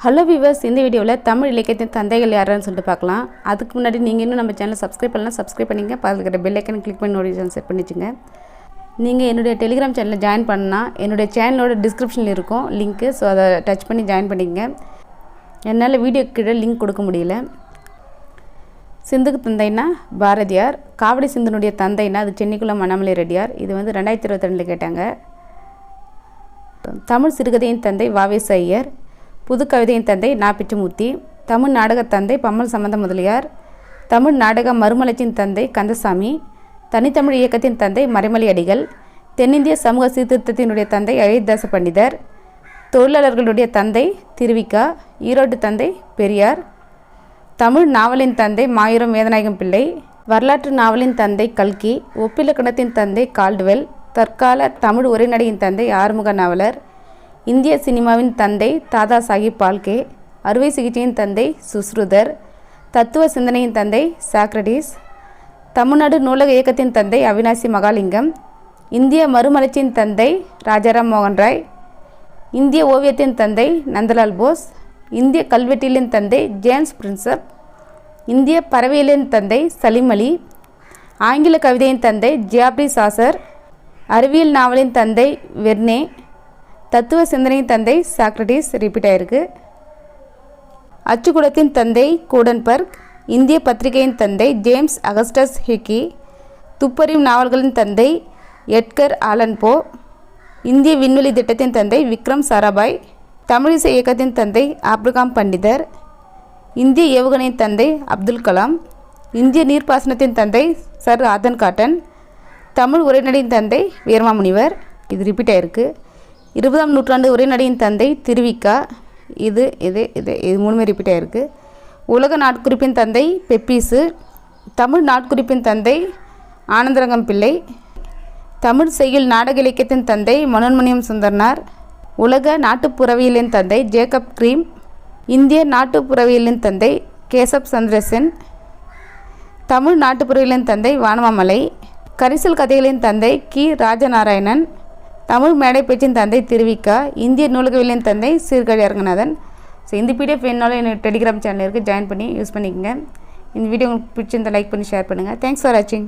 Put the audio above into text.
Hello viewers, இந்த வீடியோவில் தமிழ் இலக்கியத்தின் தந்தைகள் யாருன்னு சொல்லிட்டு பார்க்கலாம். அதுக்கு முன்னாடி நீங்கள் இன்னும் நம்ம சேனலை சப்ஸ்கிரைப் பண்ணலாம், சப்ஸ்கிரைப் பண்ணிங்க. பக்கத்தில் பெல் ஐக்கன் கிளிக் பண்ணி நோட்டிஃபிகேஷன் செட் பண்ணிச்சுங்க. நீங்கள் என்னுடைய டெலிகிராம் சேனலில் ஜாயின் பண்ணால் என்னுடைய சேனலோட டிஸ்கிரிப்ஷனில் இருக்கும் லிங்க்கு. ஸோ அதை டச் பண்ணி ஜாயின் பண்ணிங்க. என்னால் வீடியோ கீழே லிங்க் கொடுக்க முடியல. சிந்துக்கு தந்தைன்னா பாரதியார். காவடி சிந்துனுடைய தந்தைன்னா அது சென்னிக்குளம் அண்ணாமலை ரெட்டியார். இது வந்து 2022 கேட்டாங்க. தமிழ் சிறுகதையின் தந்தை வ.வே.ஸ். ஐயர். புது கவிதையின் தந்தை நா. பிச்சமூர்த்தி. தமிழ் நாடகத் தந்தை பம்மல் சம்பந்த முதலியார். தமிழ் நாடக மறுமலர்ச்சியின் தந்தை கந்தசாமி. தனித்தமிழ் இயக்கத்தின் தந்தை மறைமலை அடிகள். தென்னிந்திய சமூக சீர்திருத்தத்தினுடைய தந்தை அயோத்திதாச பண்டிதர். தொழிலாளர்களுடைய தந்தை திருவிக்கா. ஈரோட்டு தந்தை பெரியார். தமிழ் நாவலின் தந்தை மாயூரம் வேதநாயகம் பிள்ளை. வரலாற்று நாவலின் தந்தை கல்கி. ஒப்பிலக்கணத்தின் தந்தை கால்டுவெல். தற்கால தமிழ் உரைநடையின் தந்தை ஆறுமுக நாவலர். இந்திய சினிமாவின் தந்தை தாதா சாஹிப் பால்கே. அறுவை சிகிச்சையின் தந்தை சுஸ்ருதர். தத்துவ சிந்தனையின் தந்தை சாக்ரடீஸ். தமிழ்நாடு நூலக இயக்கத்தின் தந்தை அவினாசி மகாலிங்கம். இந்திய மறுமலர்ச்சியின் தந்தை ராஜாராம் மோகன் ராய். இந்திய ஓவியத்தின் தந்தை நந்தலால் போஸ். இந்திய கல்வெட்டியலின் தந்தை ஜேம்ஸ் பிரின்சப். இந்திய பறவையியலின் தந்தை சலீம் அலி. ஆங்கில கவிதையின் தந்தை ஜியாப்ரி சாசர். அறிவியல் நாவலின் தந்தை வெர்னே. தத்துவ சிந்தனையின் தந்தை சாக்ரடீஸ் ரிப்பீட் ஆயிருக்கு. அச்சுக்கூடத்தின் தந்தை கூடன்பர்க். இந்திய பத்திரிகையின் தந்தை ஜேம்ஸ் அகஸ்டஸ் ஹிக்கி. துப்பறியும் நாவல்களின் தந்தை எட்கர் ஆலன் போ. இந்திய விண்வெளி திட்டத்தின் தந்தை விக்ரம் சாராபாய். தமிழிசை இயக்கத்தின் தந்தை ஆப்ரகாம் பண்டிதர். இந்திய ஏவுகணையின் தந்தை அப்துல் கலாம். இந்திய நீர்ப்பாசனத்தின் தந்தை சர் ஆதன் காட்டன். தமிழ் உரைநடையின் தந்தை வீரமாமுனிவர். இது ரிப்பீட் ஆயிருக்கு. 20ஆம் நூற்றாண்டு உரைநடையின் தந்தை திருவிக்கா. இது மூணுமே ரிப்பீட் ஆகிருக்கு. உலக நாட்குறிப்பின் தந்தை பெப்பீஸு. தமிழ் நாட்குறிப்பின் தந்தை ஆனந்தரங்கம் பிள்ளை. தமிழ் செய்யுள் நாடக இலக்கியத்தின் தந்தை மனோன்மணியம் சுந்தரனார். உலக நாட்டுப்புறவியலின் தந்தை ஜேக்கப் கிரீம். இந்திய நாட்டுப்புறவியலின் தந்தை கேசப் சந்திரசென். தமிழ் நாட்டுப்புறவியலின் தந்தை வானமாமலை. கரிசல் கதைகளின் தந்தை கி. ராஜநாராயணன். தமிழ் மேடை பேச்சின் தந்தை திருவிக்கா. இந்திய நூலகவியலின் தந்தை சீர்காழி அரங்கநாதன். ஸோ இந்த பிடிஎஃப் வேணுனாலும் எனக்கு டெலிகிராம் சேனல் இருக்குது, ஜாயின் பண்ணி யூஸ் பண்ணிக்கோங்க. இந்த வீடியோ உங்களுக்கு பிடிச்சிருந்தால் லைக் பண்ணி ஷேர் பண்ணுங்கள். தேங்க்ஸ் ஃபார் வாட்சிங்.